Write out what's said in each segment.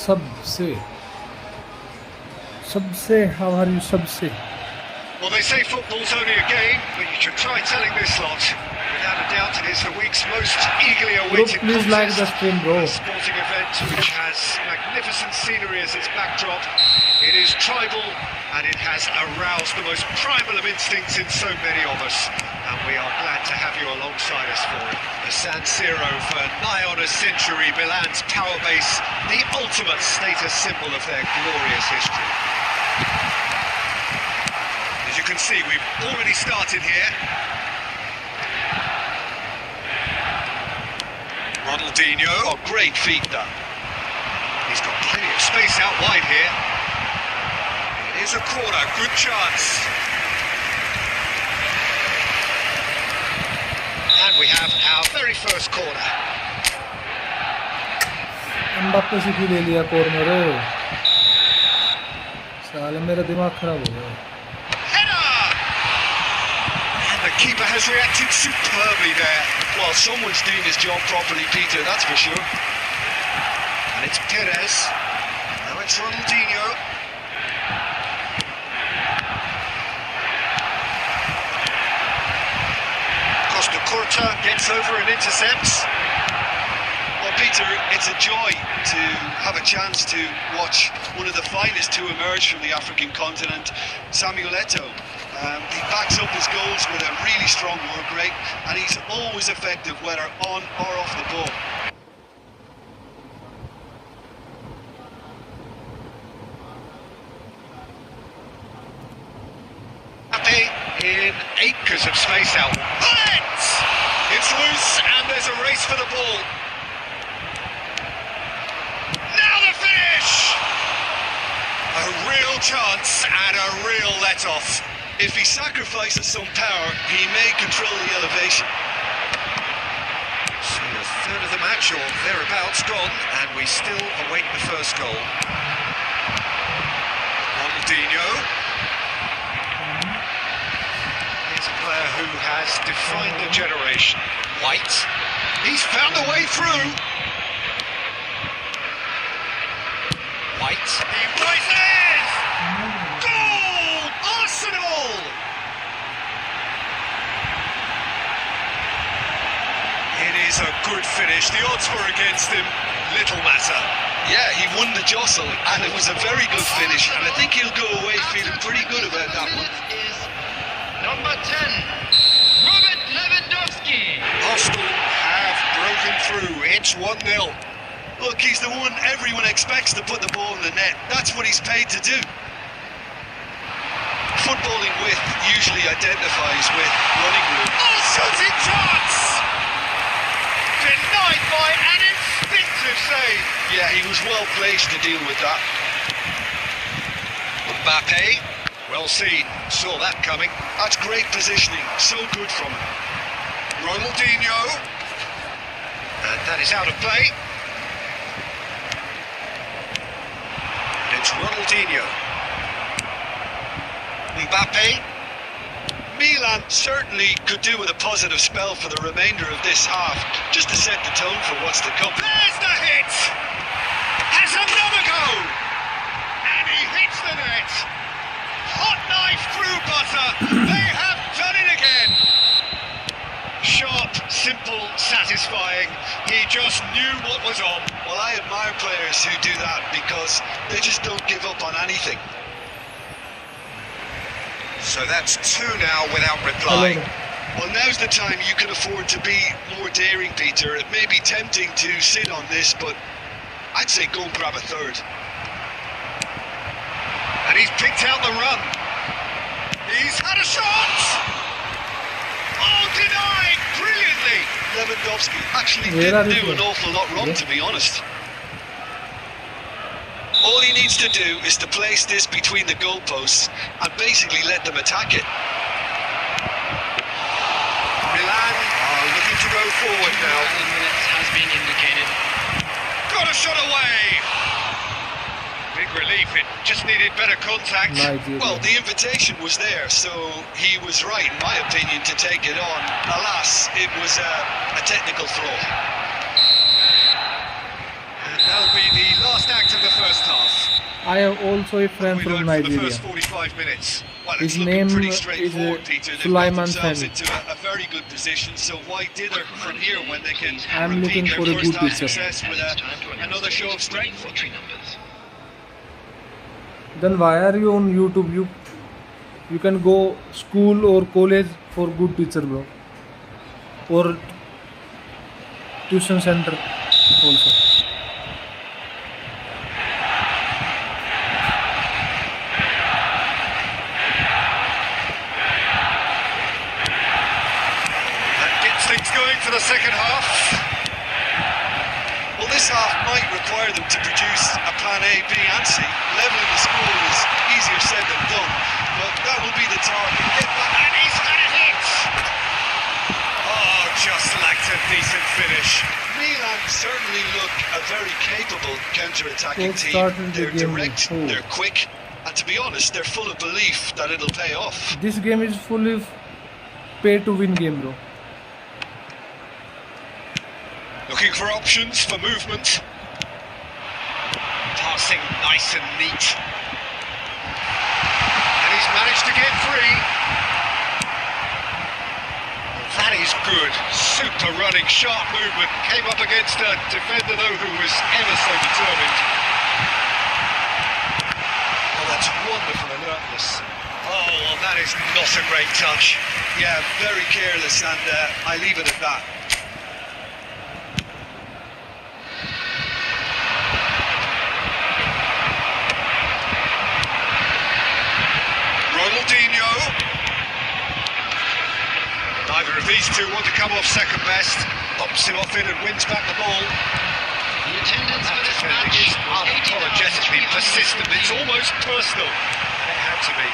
सबसे how are you सबसे? Well, they say football's only a game, but you should try telling this lot. Without a doubt, it is the week's most eagerly awaited Please like the stream, bro. a sporting event which has magnificent scenery as its backdrop. It is tribal, and it has aroused the most primal of instincts in so many of us. And we are glad to have you alongside us for it. The San Siro for nigh on a century, Milan's power base, the ultimate status symbol of their glorious history. As you can see, we've already started here. Ronaldinho, oh, great feet that. He's got plenty of space out wide here. It is a corner, good chance. And we have our very first corner. Mbappe से भी ले लिया corner है। साले मेरा दिमाग खराब हो गया। The keeper has reacted superbly there. Well, someone's doing his job properly, Peter, that's for sure. And it's Perez. Now it's Ronaldinho. Costa Curta gets over and intercepts. Well, Peter, it's a joy to have a chance to watch one of the finest to emerge from the African continent, Samuel Eto'o. He backs up his goals with a really strong work rate, and he's always effective, whether on or off the ball. Mbappe in acres of space out. Bullet! It's loose, and there's a race for the ball. Now the finish! A real chance and a real let-off. If he sacrifices some power, he may control the elevation. So a third of the match, or thereabouts, gone, and we still await the first goal. Ronaldinho. He's a player who has defined a generation. White. He's found a way through. White. He rises! Goal! Arsenal! It is a good finish. The odds were against him. Little matter. Yeah, he won the jostle, and it was a very good finish, and I think he'll go away feeling pretty good about that one. Number 10, Robert Lewandowski. Arsenal have broken through. It's 1-0. Look, he's the one everyone expects to put the ball in the net. That's what he's paid to do. Footballing width usually identifies with running room. Oh, shooting chance! Denied by an instinctive save. Yeah, he was well placed to deal with that. Mbappe, well seen, saw that coming. That's great positioning, so good from him. Ronaldinho, and that is out of play. It's Ronaldinho. Mbappe. Milan certainly could do with a positive spell for the remainder of this half, just to set the tone for what's to come. There's the hit! Has another go! And he hits the net! Hot knife through butter! They have done it again! Sharp, simple, satisfying. He just knew what was on. Well, I admire players who do that because they just don't give up on anything. So that's 2 now without replying. Well, now's the time you can afford to be more daring, Peter. It may be tempting to sit on this, but I'd say go and grab a third. And he's picked out the run. He's had a shot! Oh, denied! Brilliantly! Lewandowski actually didn't do an awful lot wrong, to be honest. All he needs to do is to place this between the goalposts and basically let them attack it. Milan are looking to go forward now. Minutes has been indicated. Got a shot away! Big relief, it just needed better contact. Nigeria. Well, the invitation was there, so he was right, in my opinion, to take it on. Alas, it was a technical flaw. And that'll be the last act of the first half. I have also a friend We from learned for the Nigeria. first 45 minutes. Well, His it's looking name pretty is straightforward, Peter. They've got Sulaiman themselves Femi. into a very good position, so why dither from here when they can I'm looking repeat for their a first good half picture. success with another show of strength? Victory numbers. Then why are you on YouTube? You can go school or college for good teacher, bro, or tuition center also. That gets things going for the second half. Well, this half might require them to produce a plan A, B and C. Levelling the score is easier said than done, but that will be the target. Get back. And he's had a hit! Oh, just lacked a decent finish. Milan certainly look a very capable counter-attacking They've team. started the They're game direct, with they're quick, and to be honest, they're full of belief that it'll pay off. This game is fully pay to win game, bro. Looking for options for movement. Passing nice and neat. And he's managed to get free. That is good. Super running, sharp movement. Came up against a defender, though, who was ever so determined. Oh, that's wonderful alertness. Oh, well, that is not a great touch. Yeah, very careless, and I leave it at that. Ronaldinho. Neither of these two want to come off second best. Pops him off in and wins back the ball. The attendance for this Defending match is unapologetically persistent. It's almost personal. It had to be.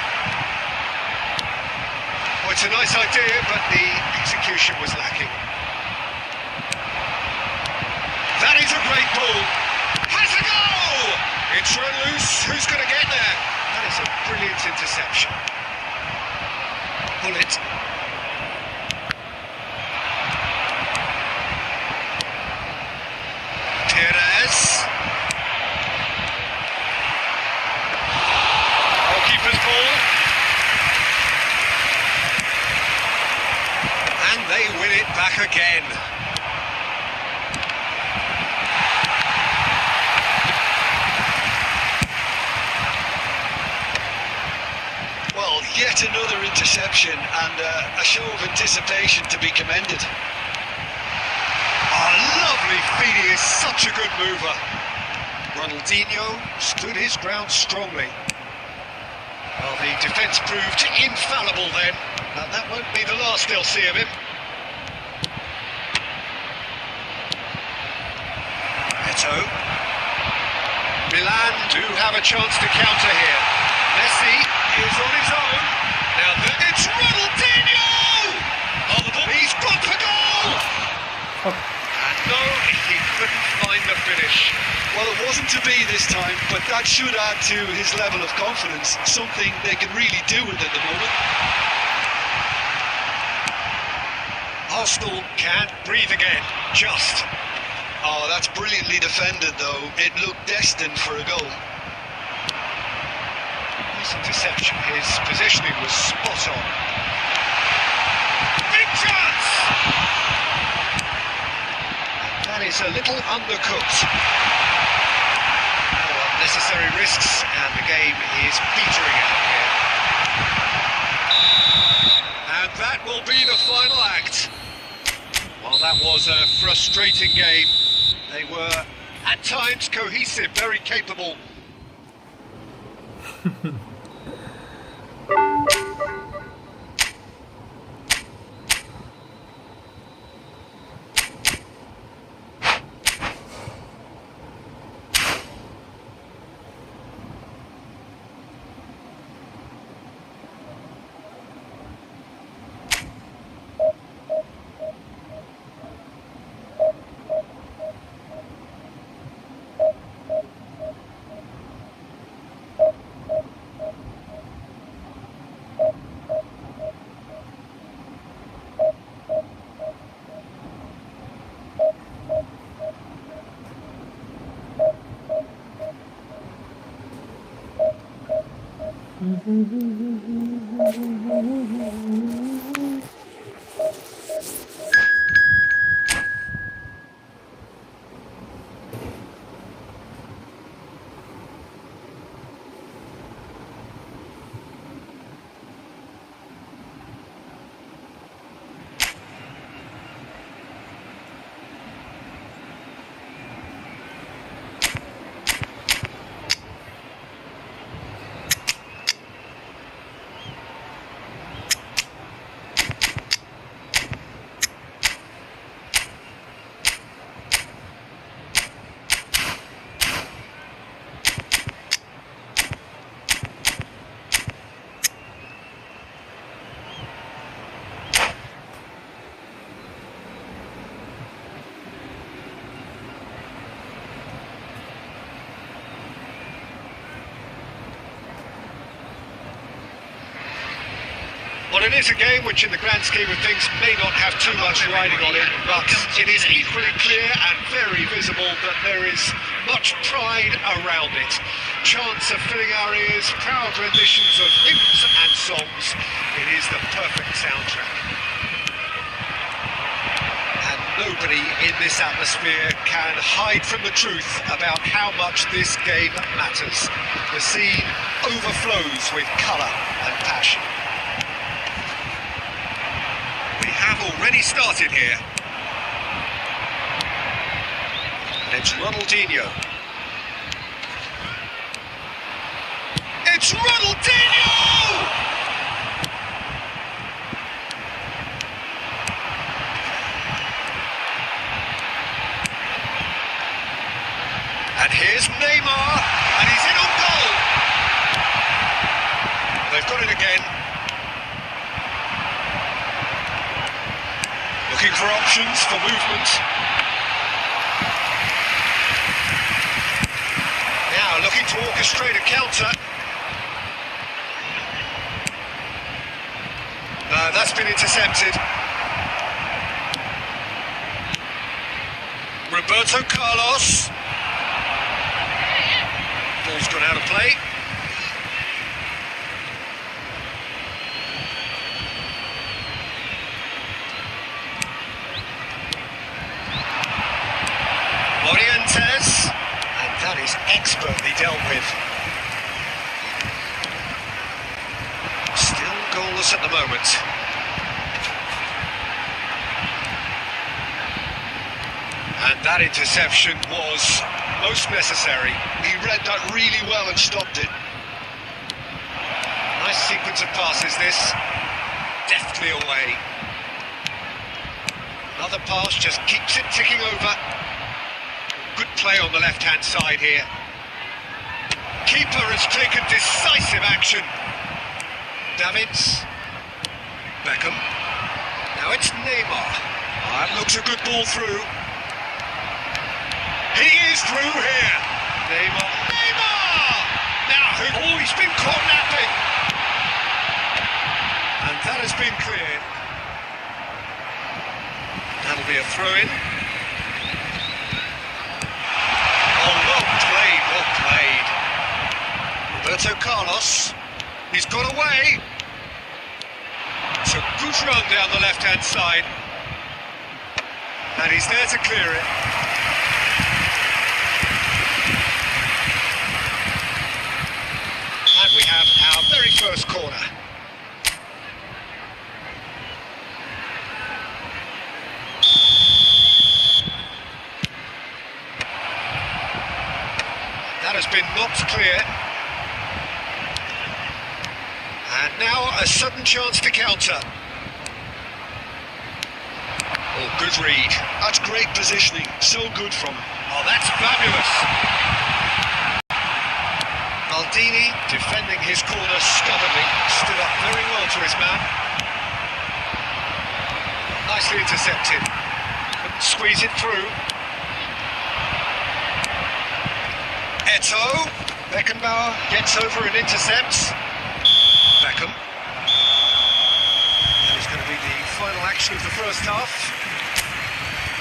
Well, it's a nice idea, but the execution was lacking. That is a great ball. Has a go! It's run loose. Who's going to get there? That is a brilliant interception. Pull it. Perez. Goalkeeper's ball. And they win it back again. Well, yet another interception and a show of anticipation to be commended. Oh, lovely feed, he is such a good mover. Ronaldinho stood his ground strongly. Well, the defence proved infallible then, and that won't be the last they'll see of him. Eto. Milan do have a chance to counter here. Messi is on his own. Now it's Ronaldinho! Oh, the ball, he's gone for goal! And no, he couldn't find the finish. Well, it wasn't to be this time, but that should add to his level of confidence, something they can really do with at the moment. Arsenal can breathe again, just. Oh, that's brilliantly defended, though. It looked destined for a goal. Nice interception, his positioning was spot on. Big chance! That is a little undercooked. No unnecessary risks, and the game is petering out here. And that will be the final act. Well, that was a frustrating game. They were, at times, cohesive, very capable. Well, it is a game which in the grand scheme of things may not have too much riding on it, but it is equally clear and very visible that there is much pride around it. Chants of filling our ears, proud renditions of hymns and songs. It is the perfect soundtrack. And nobody in this atmosphere can hide from the truth about how much this game matters. The scene overflows with colour and passion. Have already started here. And it's Ronaldinho. It's Ronaldinho! And here's Neymar, and he's in on goal. They've got it again. Looking for options for movement. Now looking to orchestrate a counter. No, that's been intercepted. Roberto Carlos. Ball's gone out of play. And that is expertly dealt with. Still goalless at the moment. And that interception was most necessary. He read that really well and stopped it. Nice sequence of passes this. Deftly away. Another pass just keeps it ticking over. Good play on the left-hand side here. Keeper has taken decisive action. Davids. Beckham. Now it's Neymar. That looks a good ball through. He is through here. Neymar. Neymar! Now, he's been caught napping. And that has been cleared. That'll be a throw-in. Well played. Roberto Carlos. He's got away. It's a good run down the left-hand side. And he's there to clear it. And we have our very first corner. That has been knocked clear. And now a sudden chance to counter. Oh, good read. That's great positioning. So good from him. Oh, that's fabulous. Maldini defending his corner stubbornly. Stood up very well to his man. Nicely intercepted. Couldn't squeeze it through. Eto'o. Beckenbauer gets over and intercepts. Beckham. That is going to be the final action of the first half.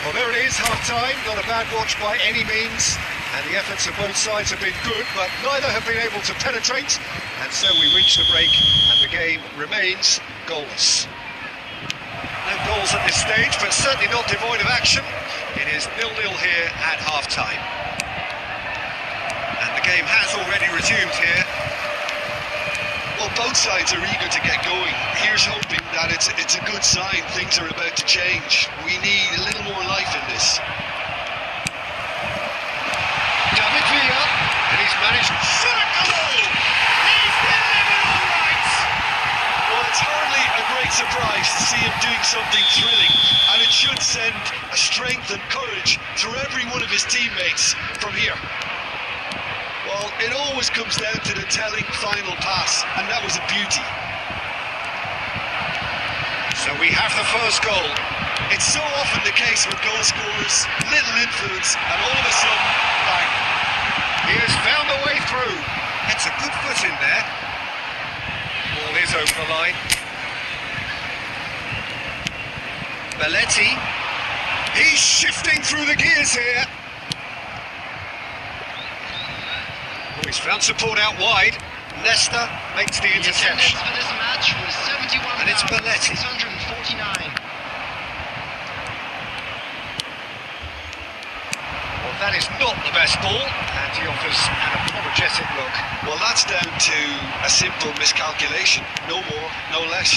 Well, there it is, half-time. Not a bad watch by any means. And the efforts of both sides have been good, but neither have been able to penetrate. And so we reach the break, and the game remains goalless. No goals at this stage, but certainly not devoid of action. It is 0-0 here at half-time. And the game has already resumed here. Well, both sides are eager to get going. Here's hoping that it's a good sign. Things are about to change. We need a little more life in this. David Villa, and he's managed to goal! He's delivered all right! Well, it's hardly a great surprise to see him doing something thrilling, and it should send a strength and courage through every one of his teammates from here. Well, it always comes down to the telling final pass, and that was a beauty. So we have the first goal. It's so often the case with goal scorers, little influence, and all of a sudden, bang. He has found a way through. It's a good foot in there. Ball is over the line. Belletti. He's shifting through the gears here. Oh, he's found support out wide. Leicester makes the interception. The attendance for this match was 71,649. And it's Belletti. Well, that is not the best ball, and he offers an apologetic look. Well, that's down to a simple miscalculation. No more, no less.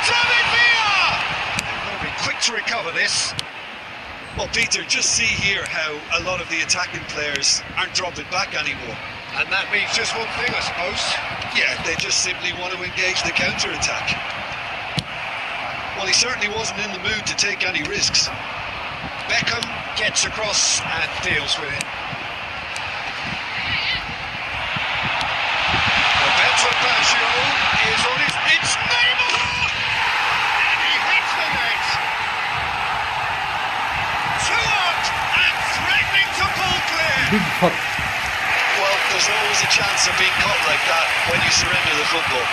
David Villa! They've got to be quick to recover this. Well, Peter, just see here how a lot of the attacking players aren't dropping back anymore. And that means just one thing, I suppose. Yeah, they just simply want to engage the counter-attack. Well, he certainly wasn't in the mood to take any risks. Backham gets across and deals with it. Roberto Baggio is on his... It's Neymar! And he hits the net! Two up and threatening to pull clear! Big fuck. Well, there's always a chance of being caught like that when you surrender the football.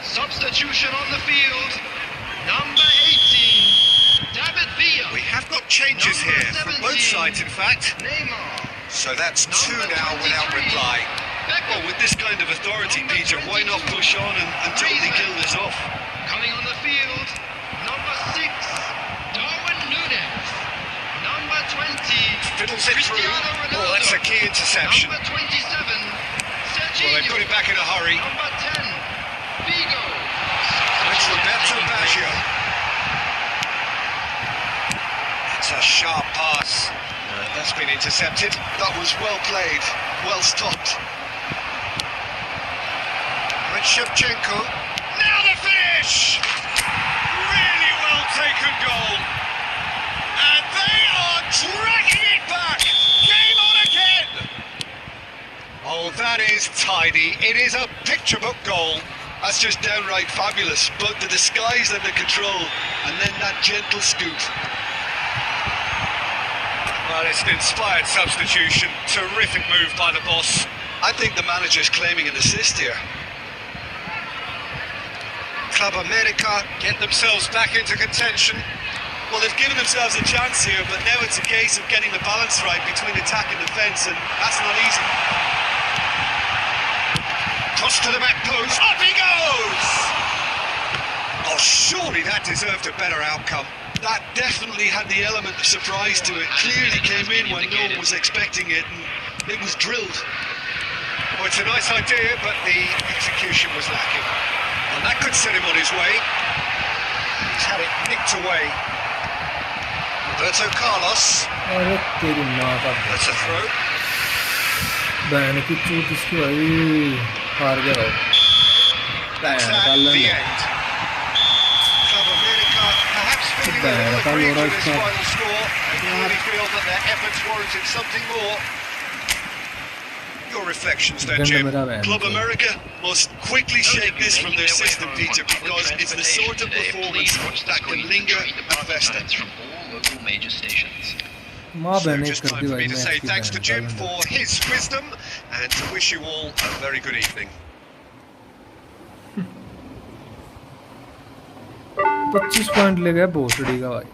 Substitution on the field. Number 18, David Villa. We have got changes Number here from 17, both sides, in fact. Neymar. So that's two Number now without 23, reply. Well, with this kind of authority, Number Peter, why not 22, push on and totally kill this off? Coming on the field, number 6, Darwin Núñez. Number 20, Fiddles it through. Cristiano Ronaldo. Oh, that's a key interception. Number 27, Serginho. Well, they put it back in a hurry. Number 10, Figo. It's Roberto Baggio. It's a sharp pass. That's been intercepted. That was well played, well stopped. With Shevchenko. Now the finish! Really well taken goal. And they are dragging it back. Game on again. Oh, that is tidy. It is a picture book goal. That's just downright fabulous. Both the disguise and the control, and then that gentle scoop. Well, it's an inspired substitution. Terrific move by the boss. I think the manager's claiming an assist here. Club America get themselves back into contention. Well, they've given themselves a chance here, but now it's a case of getting the balance right between attack and defence, and that's not easy. Toss to the back post. Up he goes! Oh, surely that deserved a better outcome. That definitely had the element of surprise to it. Clearly came in when no one was expecting it, and it was drilled. Well, it's a nice idea, but the execution was lacking. And that could set him on his way. He's had it nicked away. Roberto Carlos. अरे तेरी माँ का That's a throw. बहन की चूत इसकी भाई हार गया भाई That's बहन at का the लंड end. Club America perhaps feeling a Bene, little fa aggrieved allora with this sta- final score. They clearly feel that their efforts warranted something more. Your reflections then, गंड Jim. मेरा बहन Club चोद। America must quickly shake this from their system, Peter, because it's the sort of performance that can linger and fester. From all local major stations. माँ So बहन एक just कर time the for भाई me to match say की thanks to बहन Jim का for लंड his wisdom and to wish you all a very good evening. 25 point ले गए भोसड़ी का भाई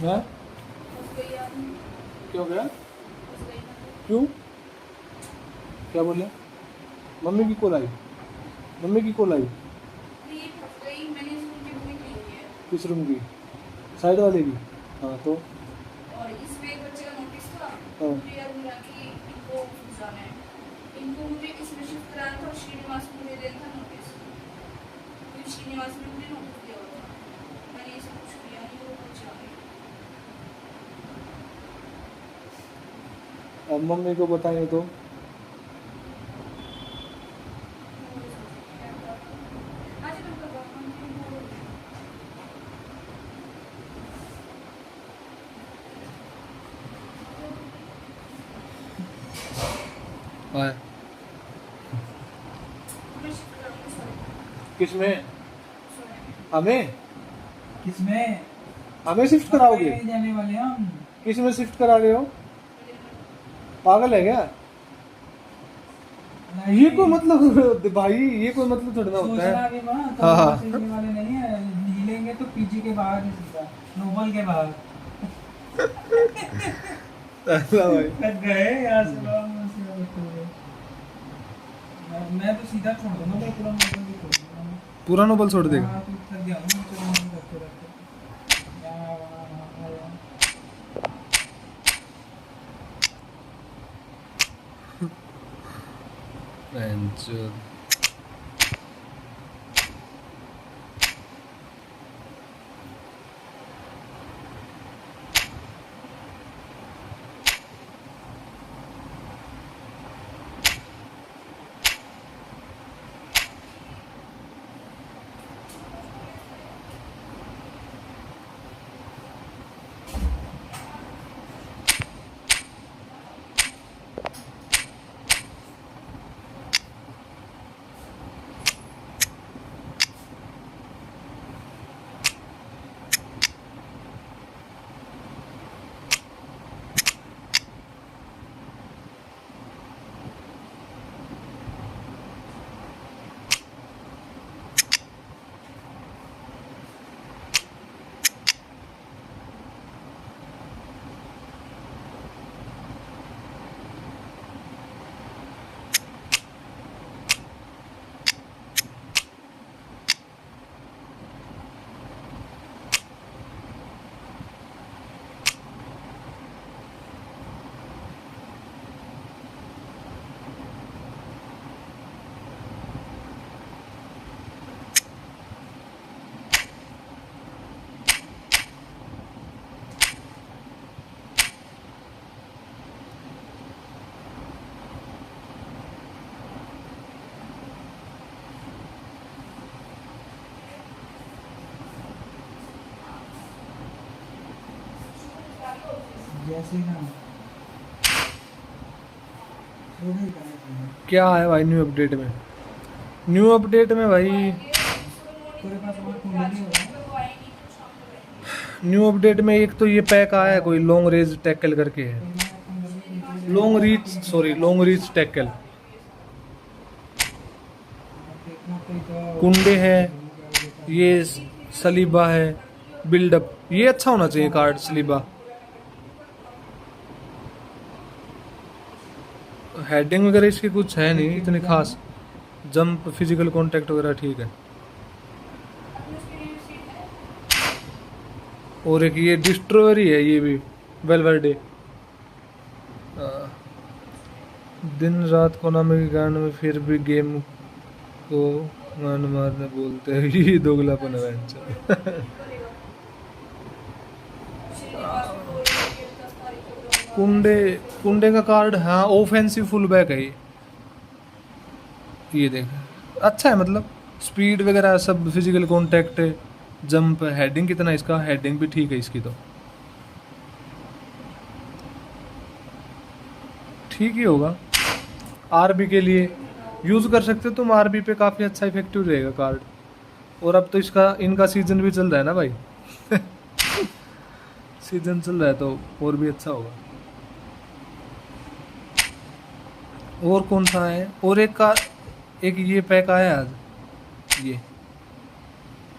मैं क्यों गया क्यों क्या बोले मम्मी की कॉल आई मम्मी की कॉल आई किस रूम की साइड वाले की हाँ तो और इसमें एक बच्चे का नोटिस था हाँ। मुझे याद मिला कि इनको जाना है इनको मुझे इसमें शिफ्ट कराना था और श्रीनिवास को मुझे देना था नोटिस क्योंकि श्रीनिवास ने मुझे नोटिस दिया हुआ था मैंने इसे कुछ किया नहीं वो कुछ आ गया अब मम्मी को बताएंगे तो आज तो उनका बाप हाँ मैं शिफ्ट करूँगी सॉरी किसमें हमें किसमें हमें शिफ्ट कराओगे नहीं जाने वाले हम किस में शिफ्ट करा रहे हो पागल है क्या ये कोई मतलब भाई ये कोई मतलब थोड़ा ना होता सोचना है भी वहाँ हाँ, हाँ। तो सीखने वाले नहीं है हिलेंगे तो पीजी के बाहर ही सीधा नोबल के बाहर भाई तक गए यहाँ से मैं तो सीधा छोड़ दूंगा भाई पूरा नोबल भी छोड़ दूंगा पूरा नोबल छोड़ देगा हाँ, तो थक गया हूँ मैं तो वहाँ करते रहते यहाँ वहाँ यहाँ बेंचो जैसे ना थोड़ा ही करना चाहिए। क्या है भाई न्यू अपडेट में? न्यू अपडेट में भाई तेरे पास और कुंडली हो रहा है? न्यू अपडेट में एक तो ये पैक आया है कोई लॉन्ग रेंज टैकल करके है, तो मैं कुंडली नीचे से लॉन्ग रीच टैकल। देखना कोई तो कुंडे है, ये सलीबा है, बिल्डअप, ये अच्छा होना चाहिए कार्ड सलीबा। हेडिंग वगैरह इसकी कुछ है नहीं इतनी खास, जंप फिजिकल कांटेक्ट वगैरह ठीक है। और एक ये डिस्ट्रॉयर ही है ये भी, वेलवर्डे। दिन रात कोनामी के गान में फिर भी गेम को मान मारने बोलते हैं, ये दोगलापन है कुंडे कुंडे का कार्ड, हाँ ऑफेंसिव फुल बैक है ये देख अच्छा है, मतलब स्पीड वगैरह सब, फिजिकल कांटेक्ट, जंप, हेडिंग कितना है इसका, हेडिंग भी ठीक है इसकी तो ठीक ही होगा। आरबी के लिए यूज़ कर सकते हो तुम, आरबी पे काफ़ी अच्छा इफेक्टिव रहेगा कार्ड। और अब तो इसका इनका सीजन भी चल रहा है ना भाई सीजन चल रहा है तो और भी अच्छा होगा। और कौन सा है, और एक ये पैक आया आज,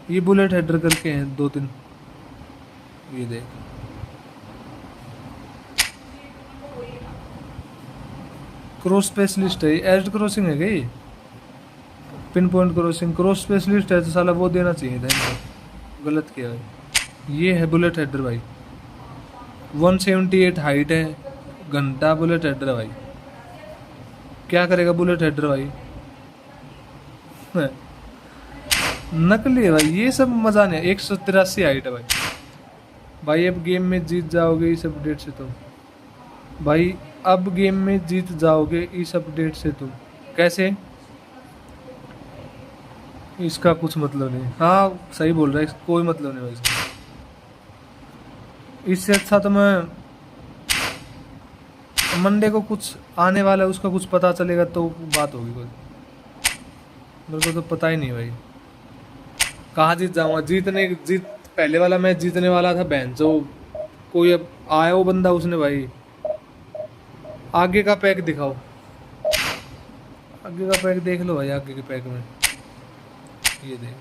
ये बुलेट हेडर करके हैं 2-3, ये देख क्रॉस स्पेशलिस्ट है, एज क्रॉसिंग है क्या ये, pin point crossing, cross specialist है तो साला वो देना चाहिए था इनको, गलत किया भाई। ये है बुलेट हेडर भाई, 178 हाइट है, घंटा बुलेट हेडर है भाई। क्या करेगा बुलेट हेडर भाई नकली है भाई, ये सब मजा नहीं है। 183 हाइट है भाई। भाई अब गेम में जीत जाओगे इस अपडेट से तुम, भाई अब गेम में जीत जाओगे इस अपडेट से तुम। कैसे? इसका कुछ मतलब नहीं, हाँ सही बोल रहा है, कोई मतलब नहीं भाई इसका। इससे अच्छा तो मैं मंडे को कुछ आने वाला है उसका कुछ पता चलेगा तो बात होगी कोई, मेरे को तो पता ही नहीं भाई कहाँ जीत जाऊंगा। जीत पहले वाला मैच जीतने वाला था बहन जो, कोई अब आया वो बंदा उसने भाई आगे का पैक दिखाओ, आगे का पैक देख लो भाई, आगे के पैक में ये देख,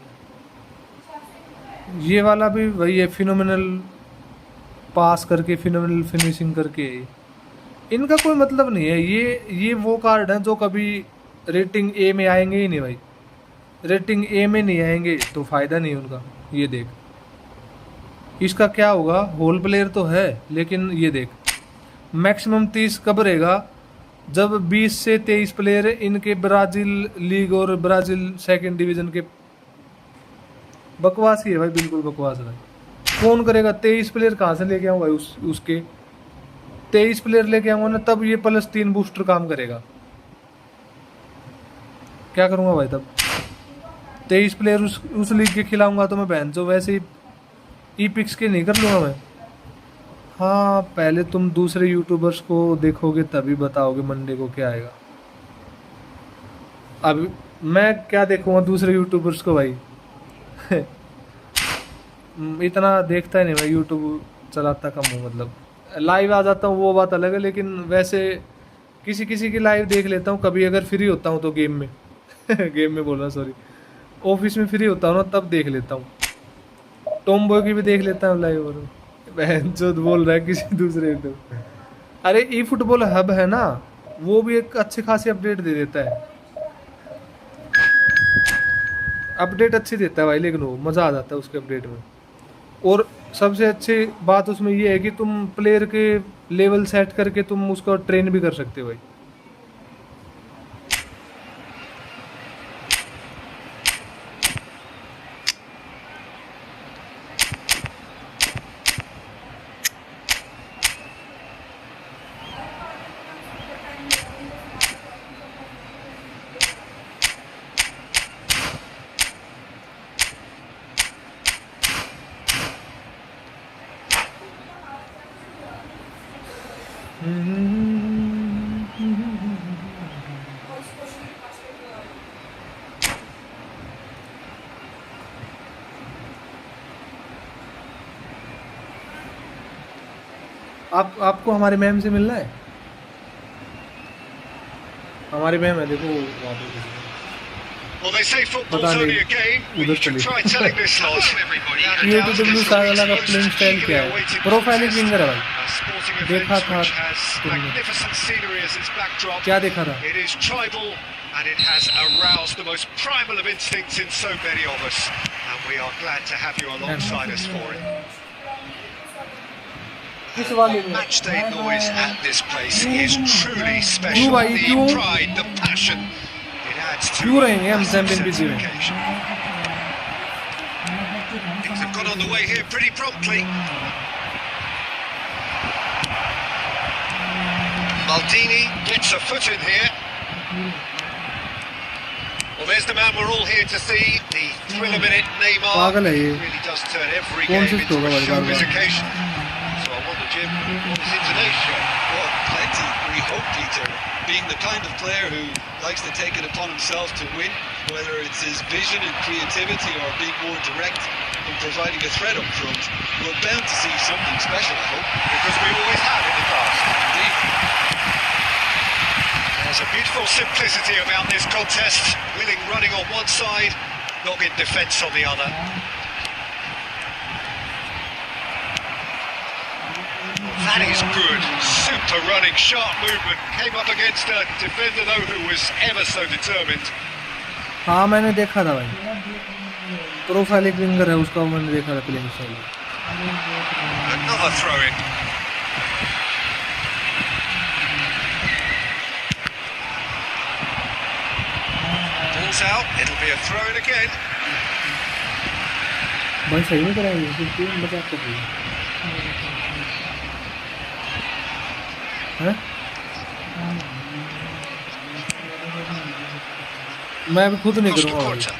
ये वाला भी वही है, फिनोमिनल पास करके फिनोमिनल फिनिशिंग करके है। इनका कोई मतलब नहीं है, ये वो कार्ड हैं जो कभी रेटिंग ए में आएंगे ही नहीं भाई, रेटिंग ए में नहीं आएंगे तो फ़ायदा नहीं उनका। ये देख इसका क्या होगा, होल प्लेयर तो है लेकिन ये देख मैक्सिमम 30 कब रहेगा, जब 20 से 23 प्लेयर इनके ब्राज़ील लीग और ब्राज़ील सेकंड डिवीज़न के। बकवास ही है भाई, बिल्कुल बकवास है भाई। कौन करेगा 23 प्लेयर कहाँ से लेके आऊँ भाई, उसके 23 प्लेयर लेके आऊँगा ना तब ये +3 बूस्टर काम करेगा। क्या करूँगा भाई तब 23 प्लेयर उस लीग के खिलाऊंगा तो मैं बहन जो वैसे ही ई पिक्स के नहीं कर लूँगा मैं। हाँ पहले तुम दूसरे यूट्यूबर्स को देखोगे तभी बताओगे मंडे को क्या आएगा। अब मैं क्या देखूँगा दूसरे यूट्यूबर्स को भाई इतना देखता ही नहीं मैं, यूट्यूब चलाता कम हूँ, मतलब लाइव आ जाता हूँ वो बात अलग है, लेकिन वैसे किसी किसी की लाइव देख लेता हूँ कभी अगर फ्री होता हूँ तो गेम में गेम में बोल रहा सॉरी, ऑफिस में फ्री होता हूँ ना तब देख लेता हूँ। टॉम बॉय की भी देख लेता हूँ लाइव, और बहन जो बोल रहा है किसी दूसरे यूट्यूब। अरे ई फुटबॉल हब है ना, वो भी एक अच्छी खासी अपडेट दे देता है, अपडेट अच्छी देता है भाई, लेकिन वो मज़ा आ जाता है उसके अपडेट में। और सबसे अच्छी बात उसमें ये है कि तुम प्लेयर के लेवल सेट करके तुम उसको ट्रेन भी कर सकते हो भाई। और उसको शूट पास करके और आपको हमारे मैम से मिलना है? हमारी मैम है, देखो वहाँ पे। Well, they say football's only a game. You should try telling this lot. EFootball साला का प्लेइंग स्टाइल क्या है? प्रोफाइलिंग विंगर है भाई। Sporting देखा event था which has तुमने। magnificent scenery as its backdrop. क्या देखा था? It is tribal and it has aroused the most primal of instincts in so many of us. And we are glad to have you alongside us for it. किस वाले में? Match day noise at this place is truly क्यों special. भाई, The क्यों? pride, the passion. It adds to क्यों रहेंगे हम massive champion sense PC of में? occasion. Things have got on the way here pretty promptly. Maldini gets a foot in here. Well, there's the man we're all here to see. The thriller-minute Neymar पागल है ये। really does turn every कौन game सी into स्टोर a है showbiz बार-बार? occasion. So I wonder, Jim, what is in today's show? Well, plenty. We hope, Peter, being the kind of player who likes to take it upon himself to win, whether it's his vision and creativity or being more direct in providing a threat up front, we're bound to see something special, I hope. Because we always have in the past. Indeed. There's a beautiful simplicity about this contest. Willing running on one side, dogged defence on the other. That is good. Super running, sharp movement. Came up against a defender though who was ever so determined. हाँ मैंने देखा था भाई। Profiling winger है उसका, मैंने देखा था playing style. Another throw in. Ball's out. It'll be a throw in again. भाई सही में कराएंगे, क्यों मजाक कर रही है? हैं? मैं भी खुद नहीं Costa करूँगा भाई। Curta.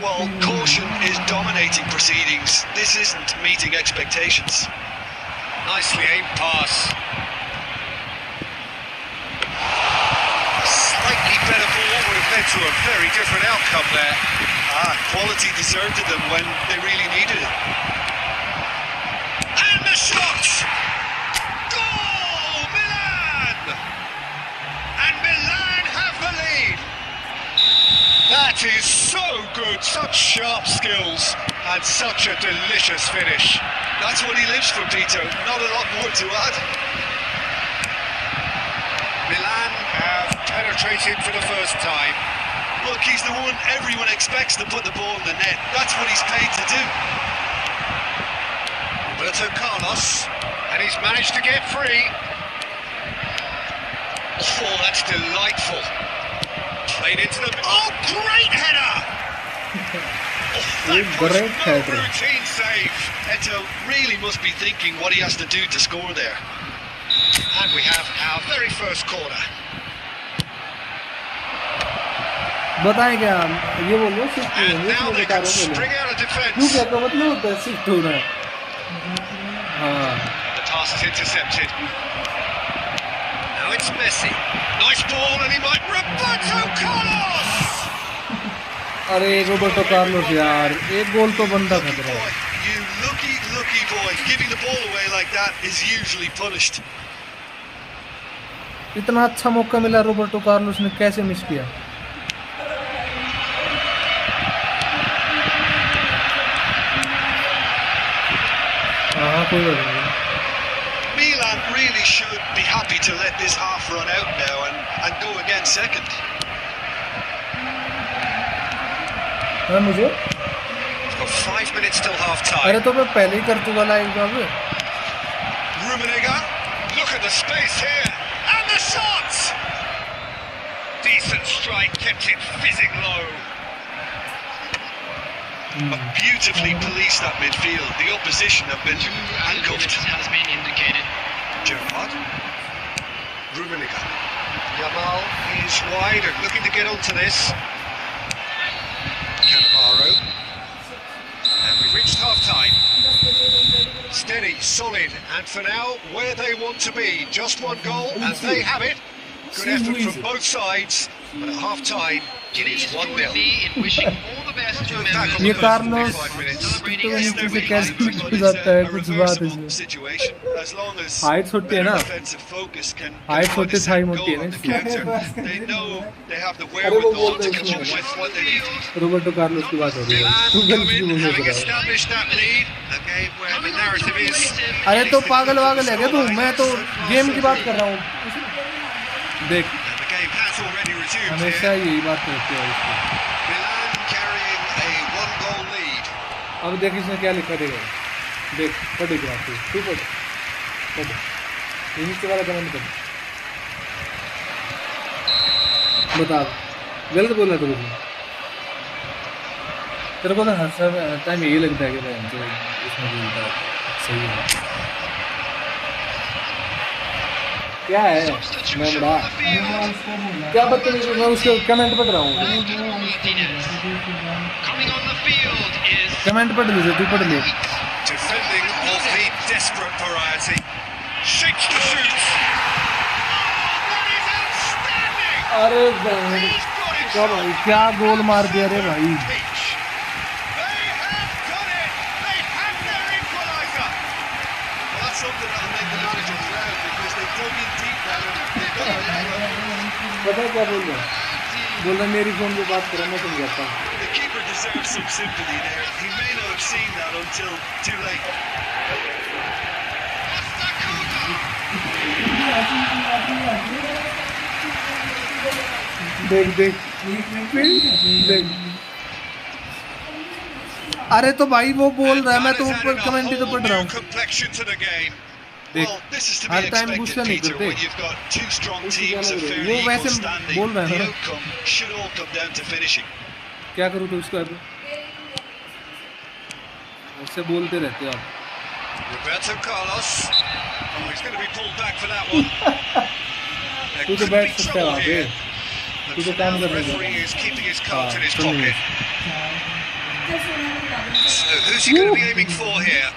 Well, caution is dominating proceedings. This isn't meeting expectations. Nicely aimed pass. A slightly better ball would have led to a very different outcome there. Quality deserted them when they really needed it. And the shot! Goal! Milan! And Milan have the lead. That is so good. Such sharp skills and such a delicious finish. That's what he lives for, Peter. Not a lot more to add. Milan have penetrated for the first time. Look, he's the one everyone expects to put the ball in the net. That's what he's paid to do. Roberto Carlos, and he's managed to get free. Oh, that's delightful. Played into the... Oh, great header! That was Great no header. routine save. Eto really must be thinking what he has to do to score there. And we have our very first corner. बताएं क्या ये बोलो shift And होना now है, they बता can रहा हूँ string out a क्यों defence. क्या का मतलब होता है शिफ्ट होना है। हाँ The pass is intercepted. Now it's Messi. Nice ball, and he might... Roberto Carlos! अरे रोबर्टो कार्लोस यार, एक गोल तो बनता था तेरा। Boy, you lucky boy. Giving the ball away like that is usually punished. इतना अच्छा मौका मिला रोबर्टो कार्लोस ने, कैसे मिस किया? हाँ कोई बात नहीं। Milan really should be happy to let this half run out now and go again second. हाँ मुझे We've got 5 minutes till half-time. अरे तो मैं पहले ही कर चुका live Babu. Rummenigge, look at the space here, and the shot! Decent strike, kept it fizzing low. Beautifully policed that midfield. The opposition have been handcuffed. Has been indicated. Gerard. Rummenigge. Yamal is wide and looking to get onto this. Cannavaro. And we've reached half-time. Steady, solid, and for now, where they want to be. Just one goal, and they have it. Good effort from both sides, but at half-time, it is 1-0. ये Carlos तो से कैसे कुछ जाता है कुछ बात इसमें हाइट छोटी है ना हाइट छोटी थाई मोटी है ना रोबर्टो कार्लोस की बात हो रही है तू गलती बोल रहा है अरे तो पागल वागल है क्या तू मैं तो गेम की बात कर रहा हूँ देख हमेशा यही बात करते हैं इसको अब देख इसने क्या लिखा देगा देख पढ़ ग्राफ तू पढ़ इंग्लिश वाला कमेंट कर बता गलत बोला तो कुछ तेरे को तो हर टाइम यही लगता है कि भाई जो इसमें बोलता है सही है क्या है मैं बड़ा क्या बदतमीज मैं उसके कमेंट पढ़ रहा हूँ कमेंट पढ़ लीजिए तू पढ़ ले अरे क्या भाई क्या गोल मार दिया रे भाई पता क्या बोल रहा है मेरी फोन पे बात करो मैं समझाता हूँ देख देख देख अरे तो भाई वो बोल रहा है मैं तो ऊपर कमेंट ही तो पढ़ रहा हूँ देख हर टाइम गुस्सा नहीं करते वो वैसे बोल रहा है ना क्या करूँ तो उसको उससे बोलते रहते हो आप Roberto Carlos. Oh, he's going to be pulled back for that one. तू तो बैठ सकता है वहाँ पे तू तो काम कर रहा है referee is keeping his cards in his pocket. So who's he going to be aiming for here?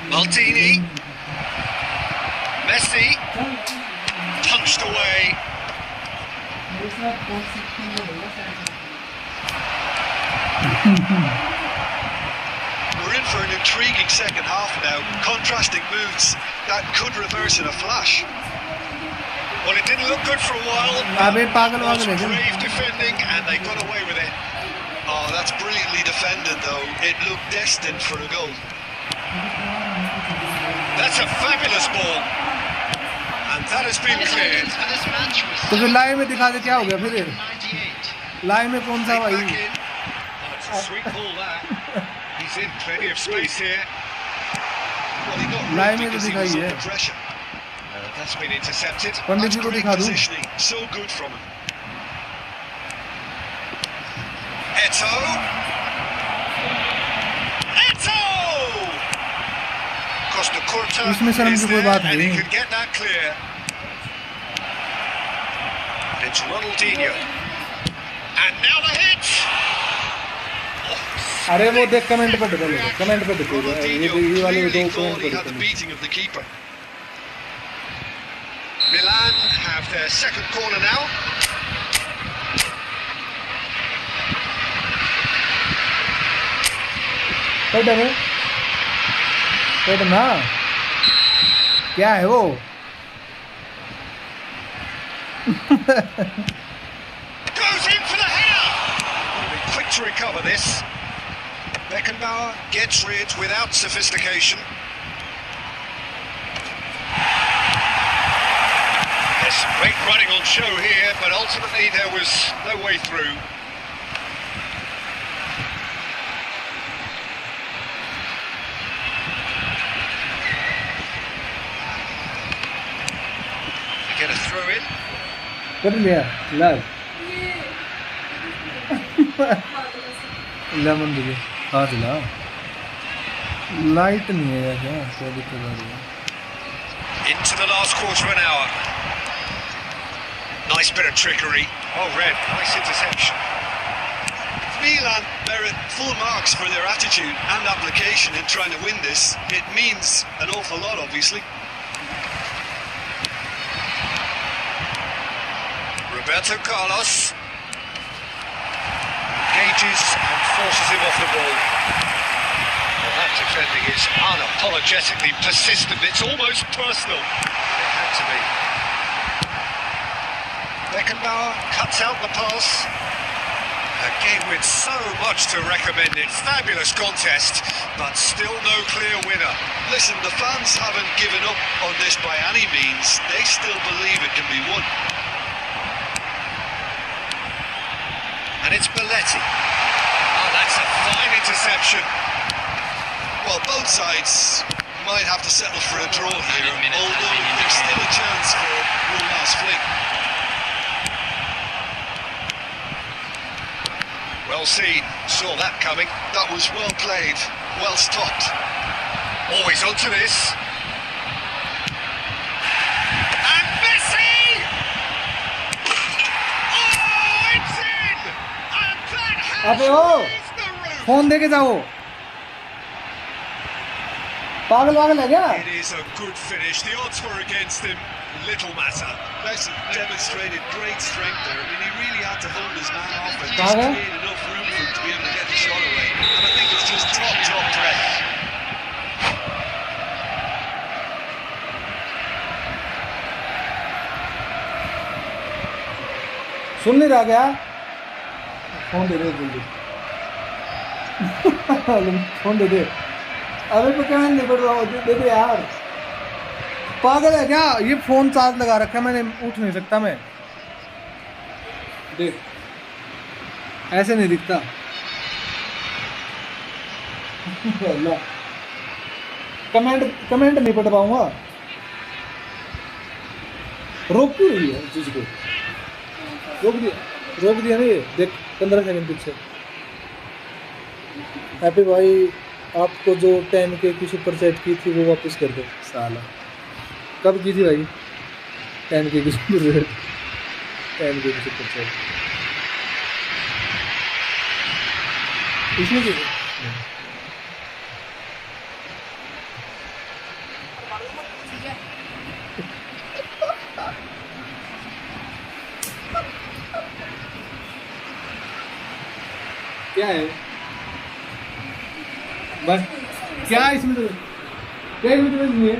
Maldini, Messi, punched away. We're in for an intriguing second half now. Contrasting moods that could reverse in a flash. Well, it didn't look good for a while. Brave defending, and they got away with it. Oh, that's brilliantly defended, though. It looked destined for a goal. That's a fabulous ball, and that has been cleared. तो फिर live में दिखा दे क्या हो गया फिर live में कौन सा भाई It's a sweet ball that. He's in plenty of space here. Well, he got live robbed में तो because he दिखाई was है under pressure. That's been intercepted. Pandit ji That's को great दिखा दूं positioning. So good from him. Eto. Costa Curta इसमें शर्म is की कोई there, बात and he नहीं can get that clear. It's Ronaldinho. And now the hit. अरे वो देख कमेंट पे देखो कमेंट पे देखो Ronaldinho ये वाले clearly दो thought he comment had the पे beating of the keeper. Milan have their second corner now. ना क्या है वो Goes in for the header. Will be quick to recover this. Beckenbauer gets rid without sophistication. There's great running on show here, but ultimately there was no way through. Get a throw in. कर लिया लग lemon दे हाँ दिला light नहीं है क्या क्या दिक्कत आ रही है Into the last quarter of an hour. Nice bit of trickery. Oh, red. Nice interception. Milan merit full marks for their attitude and application in trying to win this. It means an awful lot, obviously. Roberto Carlos engages and forces him off the ball. Well, that defending is unapologetically persistent. It's almost personal. It had to be. Beckenbauer cuts out the pass. A game with so much to recommend it. Fabulous contest, but still no clear winner. Listen, the fans haven't given up on this by any means. They still believe it can be won. And it's Belletti. Oh, that's a fine interception. Well, both sides might have to settle for a draw here, although there's still a chance for one last fling. Well seen, saw that coming. That was well played, well stopped. Always onto this. And Messi! Oh, it's in! And that has अबे ओ raised the roof! Phone देके जाओ पागल वागल है क्या It is a good finish. The odds were against him. Little matter. Messi demonstrated great strength there. I mean, he really had to hold his man off and just Kage? create enough room for him to be able to get the shot away. And I think it's just top threat. सुन नहीं रहा क्या phone दे दे जल्दी phone दे दे अबे तो क्या नहीं बढ़ रहा दे दे यार पागल है क्या ये फोन चार्ज लगा रखा है मैंने उठ नहीं सकता मैं देख ऐसे नहीं दिखता कमेंट नहीं पढ़ पाऊंगा रोक क्यों रही है चीज को रोक दिया ना ये देख 15 सेकंड पीछे हैप्पी भाई आपको जो 10K की सुपर चैट की थी वो वापस कर दो साला कब की थी भाई 10K की सुपर चैट 10K की सुपर चैट इसमें की क्या है बस क्या है इसमें तो क्या इसमें तो नहीं है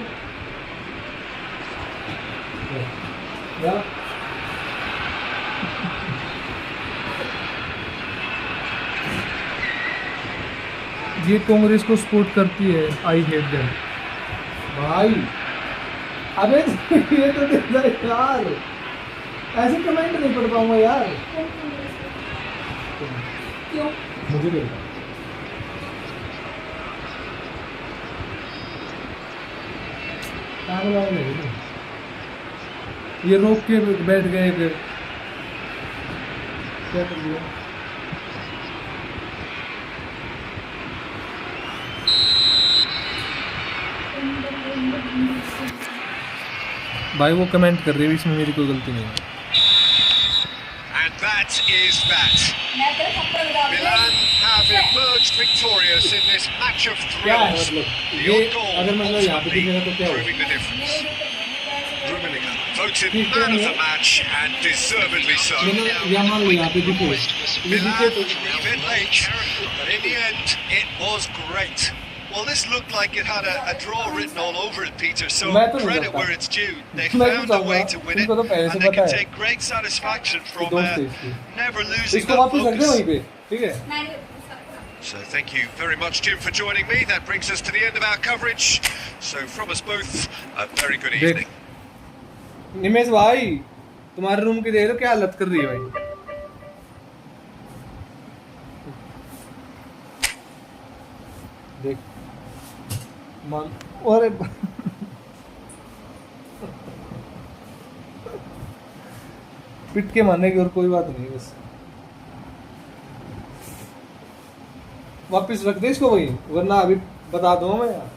ये कांग्रेस को सपोर्ट करती है आई हेट देम भाई अबे ये तो यार ऐसे कमेंट नहीं पढ़ पाऊंगा यार क्यों मुझे नहीं पता ये रोक के बैठ गए फिर क्या कर दिया भाई वो कमेंट कर रही है इसमें मेरी कोई गलती नहीं है And that is that. Milan have emerged victorious in this match of क्या है thrills. मतलब The ये odd goal अगर मतलब यहाँ पे दिखेगा तो क्या होगा proving the difference. Rummenigge voted man of the match and deservedly so. मैंने यहाँ मान लो यहाँ पे दिखे ये Milan दिखे तो a bit late, but in the end it was great. Well, this looked like it had a draw written all over it, Peter, so मैं तो नहीं credit करता। where it's due. They मैं found a way to win it, इनको तो पहले से and they पता can है take great satisfaction from दोस्त है इसकी never losing इसको that वापस रख दे focus. वहीं पे ठीक है So thank you very much, Jim, for joining me. That brings us to the end of our coverage. So from us both, a very good देख evening. निमेश भाई तुम्हारे रूम की देख लो क्या हालत कर रही है भाई देख मान अरे पिट के मारने की और कोई बात नहीं बस वापस रख दे इसको वही वरना अभी बता दूंगा मैं यार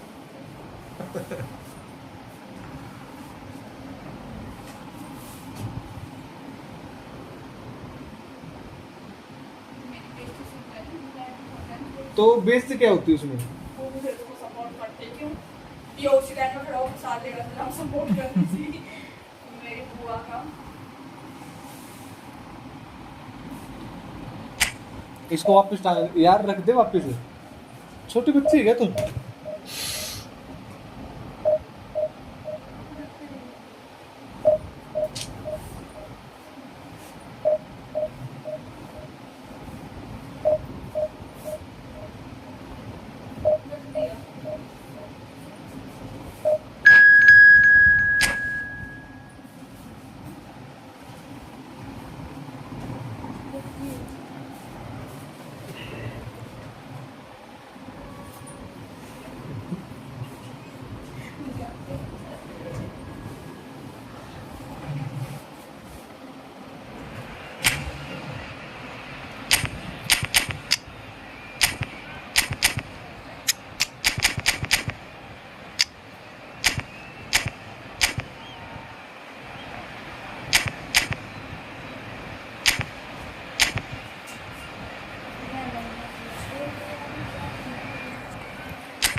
तो बेइज्जती क्या होती है उसमें? वो मुझे तो सपोर्ट करते क्यों? ये उसी टाइम में खड़ा होकर साथ देगा तो हम सपोर्ट करती थी मेरी बुआ का। इसको वापस यार रख दे वापस। छोटी बच्ची है क्या तुम?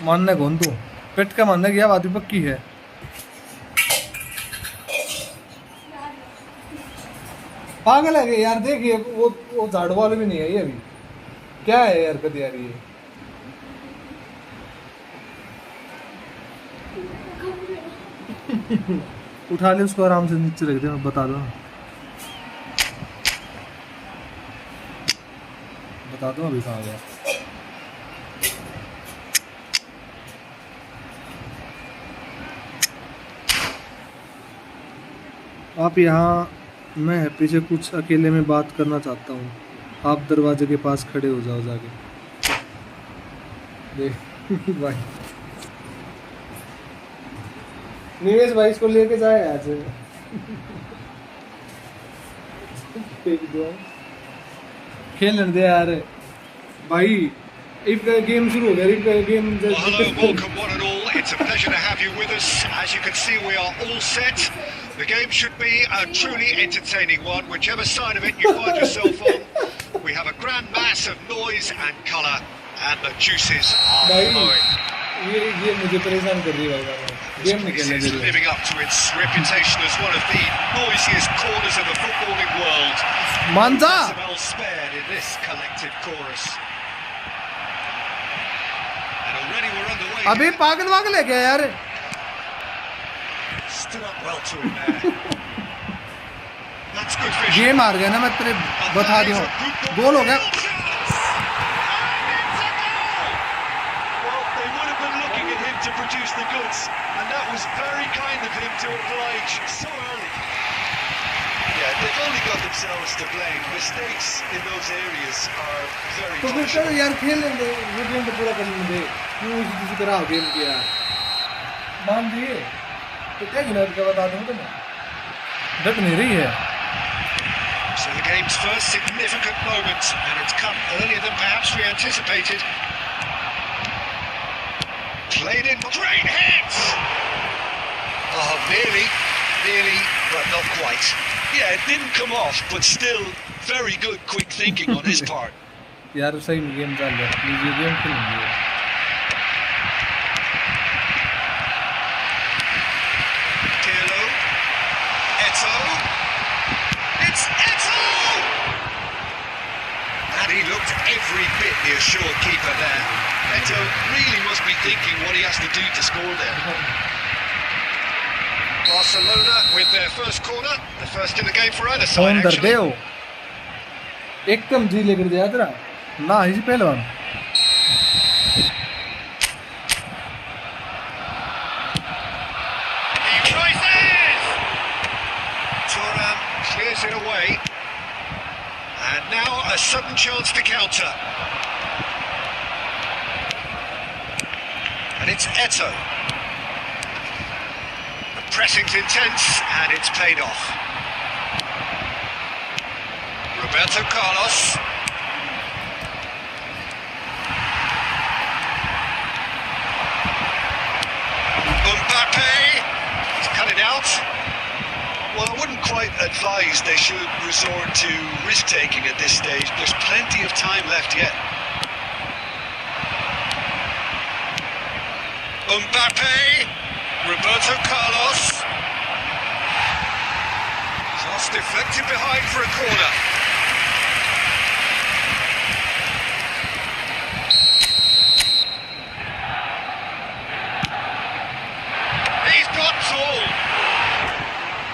मानने कौन तू? पेट का मानने की बात भी पक्की है। पागल है यार, देखिए वो झाड़ू वाले भी नहीं है ये अभी। क्या है यार कद यार ये? उठा ले उसको आराम से नीचे रख दे, मैं बता दो अभी कहाँ गया। आप यहाँ, मैं हैप्पी से कुछ अकेले में बात करना चाहता हूँ, आप दरवाजे के पास खड़े हो जाओ जाके। देख भाई निवेश भाई इसको लेके जाए आज। खेलने दे यार भाई, if गेम शुरू हो गया, game Well, hello, welcome one and all. It's a pleasure to have you with us. As you can see, we are all set. The game should be a truly entertaining one, whichever side of it you find yourself on. We have a grand mass of noise and colour, and the juices are flowing. ये मुझे परेशान कर रही है भाई। Game नहीं खेलने दे This रही is living up to its reputation as one of the noisiest corners of the footballing world. मानता Well spared in this collective chorus. And already we're underway. अबे पागल है क्या यार? Stood up well to him there. That's good vision. Game हार गया ना, मैं तेरे बता रही हूँ। गोल हो गया। Well, they would have been looking at him to produce the goods, and that was very kind of him to oblige so early. Yeah, they've only got themselves to blame. Mistakes in those areas are very तो फिर punishable. चलो यार खेल लेंगे, वो game तो पूरा करने दे। क्यों किसी तरह गेम किया? मान दिए तो क्या गिनती का बता दूँ तुम्हें? डट नहीं रही है। So the game's first significant moment, and it's come earlier than perhaps we anticipated. Played in, great hit! Oh, nearly, but not quite. Yeah, it didn't come off, but still very good quick thinking on his part. यार सही में game चल रहा है, please ये game खेलेंगे। Pirlo, Eto'o, it's Eto'o! And he looked every bit the assured keeper there. Eto'o really must be thinking what he has to do to score there. Barcelona with their first corner, the first in the game for either side phone कर actually. दे हो। एकदम जी लेकर दिया तेरा ना ही पहलवान। He rises! Thuram clears it away. And now a sudden chance to counter. And it's Eto'o. The pressing's intense and it's paid off. Roberto Carlos. Mbappe. He's cut it out. Well, I wouldn't quite advise they should resort to risk-taking at this stage. There's plenty of time left yet. Mbappe, Roberto Carlos. Cross deflected behind for a corner. He's got tall.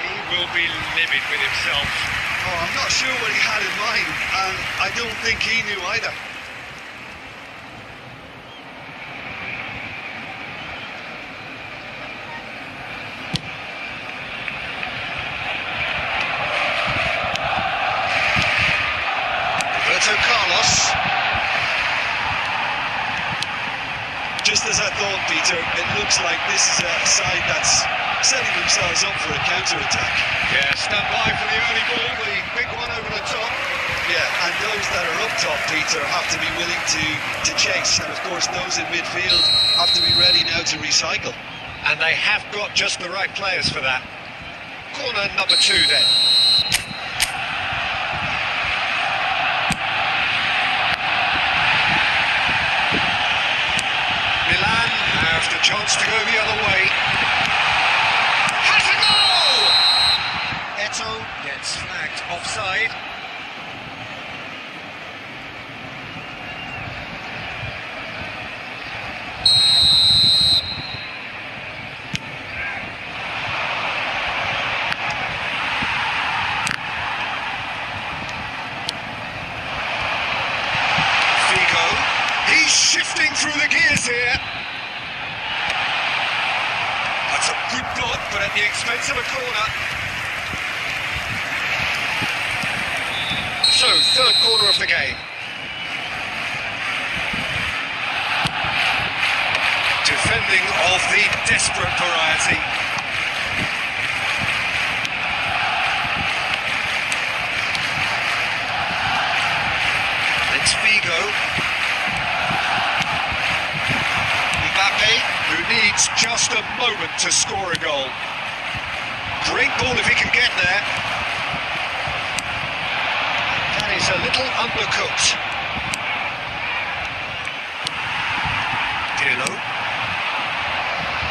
He will be livid with himself. Oh, I'm not sure what he had in mind, and I don't think he knew either. Roberto Carlos. Just as I thought, Peter, it looks like this is a side that's setting themselves up for a counter-attack. Yeah, stand by for the early ball, the big one over the top. Yeah, and those that are up top, Peter, have to be willing to chase. And of course, those in midfield have to be ready now to recycle. And they have got just the right players for that. Corner number 2 then. Milan have the chance to go the other way. Has a goal! Eto gets flagged offside. He's shifting through the gears here. That's a good block, but at the expense of a corner. So, third corner of the game. Defending of the desperate variety. It's Figo. Mbappe, who needs just a moment to score a goal. Great ball if he can get there. That is a little undercooked. Pirlo.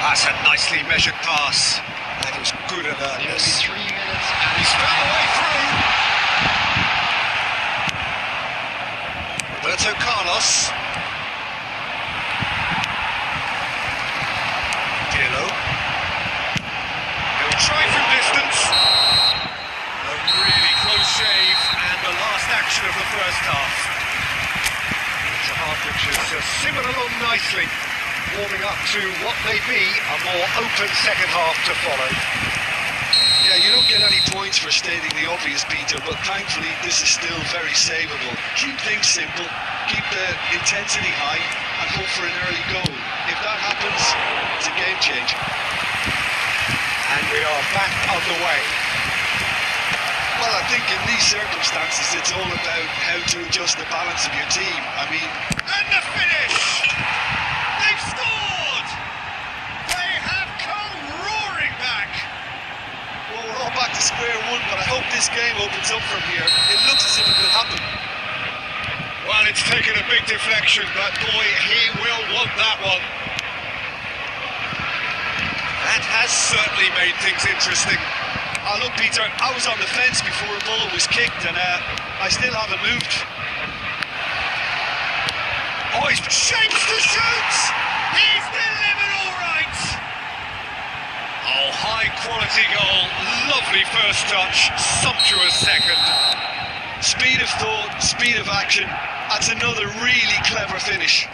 That's a nicely measured pass. That was good alertness. 3 minutes. He's found a way through. Roberto Carlos. Pirlo. He'll try from distance. A really close shave and the last action of the first half. It's a half which has simmered along nicely, warming up to what may be a more open second half to follow. Yeah, you don't get any points for stating the obvious, Peter, but thankfully this is still very savable. Keep things simple, keep the intensity high, and hope for an early goal. If that happens, it's a game changer. And we are back underway. Well, I think in these circumstances, it's all about how to adjust the balance of your team. I mean... And the finish! They've scored! They have come roaring back! Well, we're all back to square one, but I hope this game opens up from here. It looks as if it could happen. Well, it's taken a big deflection, but boy, he will want that one. That has certainly made things interesting. Oh, look, Peter, I was on the fence before a ball was kicked, and I still haven't moved. Oh, he's shapes to shoot! He's delivered all right! Oh, high quality goal, lovely first touch, sumptuous second. Speed of thought, speed of action. That's another really clever finish.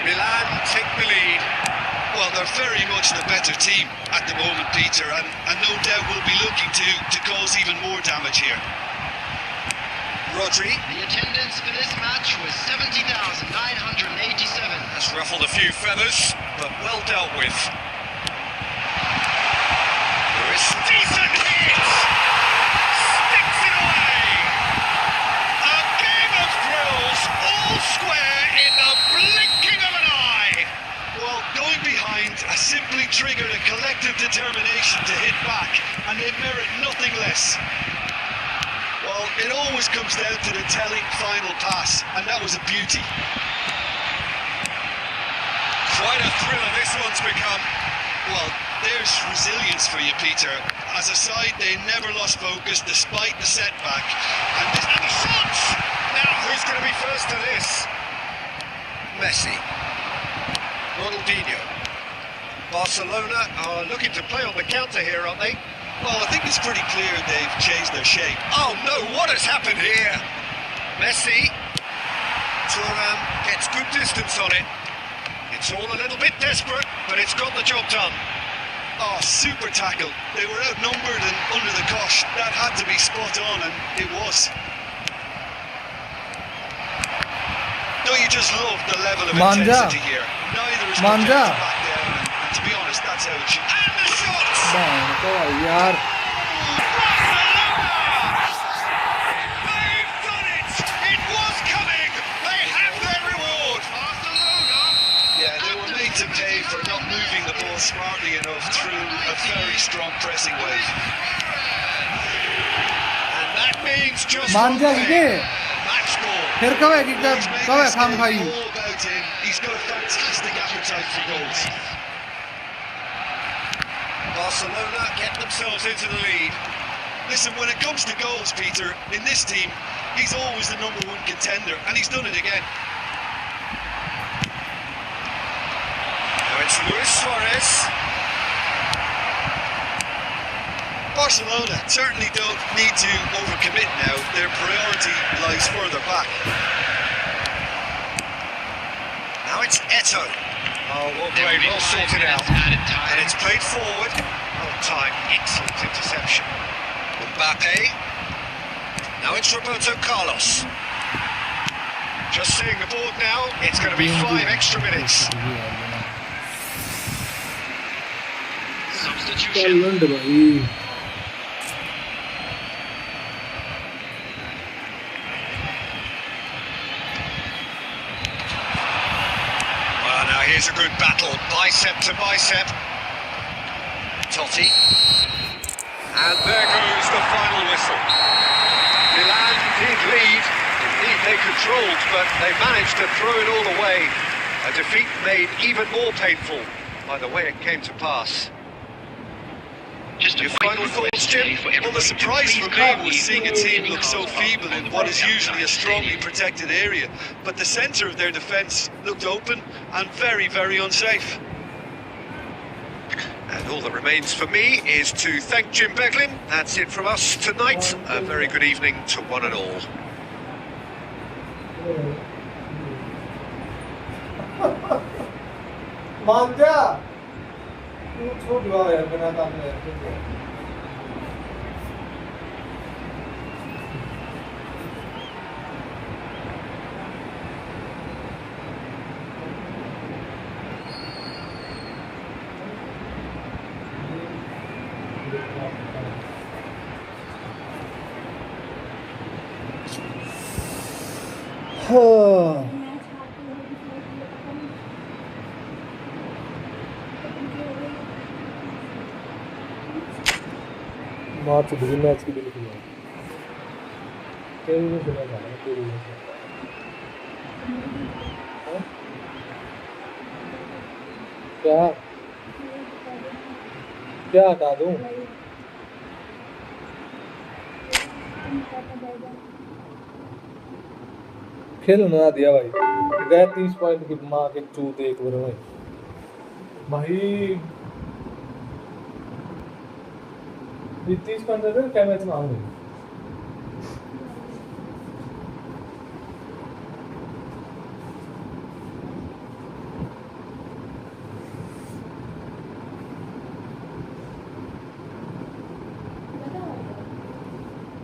Milan take the lead. Well, they're very much the better team at the moment, Peter, and no doubt will be looking to cause even more damage here. Rodri. The attendance for this match was 70,987. Has ruffled a few feathers, but well dealt with. There is decent hit! Sticks it away! A game of thrills, all square in the blinking of an eye! Well, going behind has simply triggered a collective determination to hit back, and they merit nothing less. Well, it always comes down to the telling final pass, and that was a beauty. Quite a thriller this one's become. Well, there's resilience for you, Peter. As a side, they never lost focus despite the setback. And the shots! Now, who's going to be first to this? Messi. Ronaldinho. Barcelona are looking to play on the counter here, aren't they? Well, I think it's pretty clear they've changed their shape. Oh no, what has happened here? Messi. Thuram gets good distance on it. It's all a little bit desperate, but it's got the job done. Oh, super tackle. They were outnumbered and under the cosh. That had to be spot on, and it was. Don't you just love the level of intensity here? Neither is going to back down, and to be honest, that's how it should. And the shots! यार They've done it! It was coming! They have their reward! Barcelona! Yeah, they were made to pay for not moving the ball smartly enough through a very strong pressing wave. And that means just मान जा one ये thing. Match ball. फिर कब है कि He's made कब है this खाम game खाई all about him. He's got a fantastic appetite for goals. Barcelona get themselves into the lead. Listen, when it comes to goals, Peter, in this team, he's always the #1 contender, and he's done it again. Now it's Luis Suarez. Barcelona certainly don't need to overcommit now. Their priority lies further back. Now it's Eto'o. Oh, well played, well sorted out. And it's played forward. Well timed, excellent interception. Mbappe. Now it's Roberto Carlos. Just seeing the board now, it's going to be 5 extra minutes. Substitution. Well, now here's a good battle, bicep to bicep. Totti. And there goes the final whistle. Milan did lead, indeed they controlled, but they managed to throw it all away. A defeat made even more painful by the way it came to pass. Just a Your quick final request thoughts, Jim? today for Well, the everybody to surprise please for me copy was seeing a team the look so cars feeble on in the what right is usually a outside strongly stadium. protected area. But the centre of their defence looked open and very, very unsafe. And all that remains for me is to thank Jim Beglin. That's it from us tonight. A very good evening to one and all. मान जा तू छोड़ दो यार बिना काम में हाँ मार्च भी मैच की दिल की है तेरे में बिना जाना तेरे में क्या क्या हटा दूं खेल ना दिया भाई गए 30 पॉइंट की माँ के चूत एक बार में भाई 30 पॉइंट दे क्या मैच में आऊंगी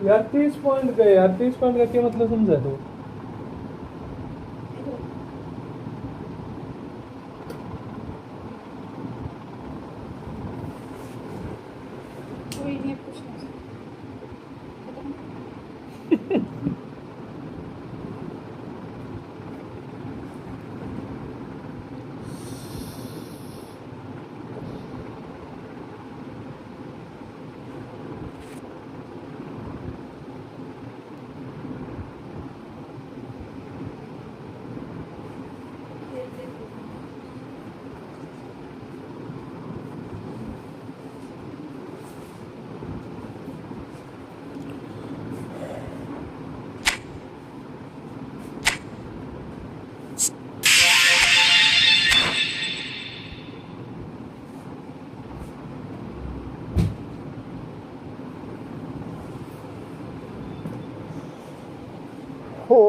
यार 30 पॉइंट गए यार 30 पॉइंट का क्या मतलब समझा तो हो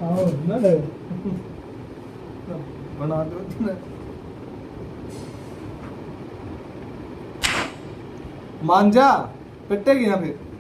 आओ ना ले बना दो तुमने मान जा पिटेगी ना फिर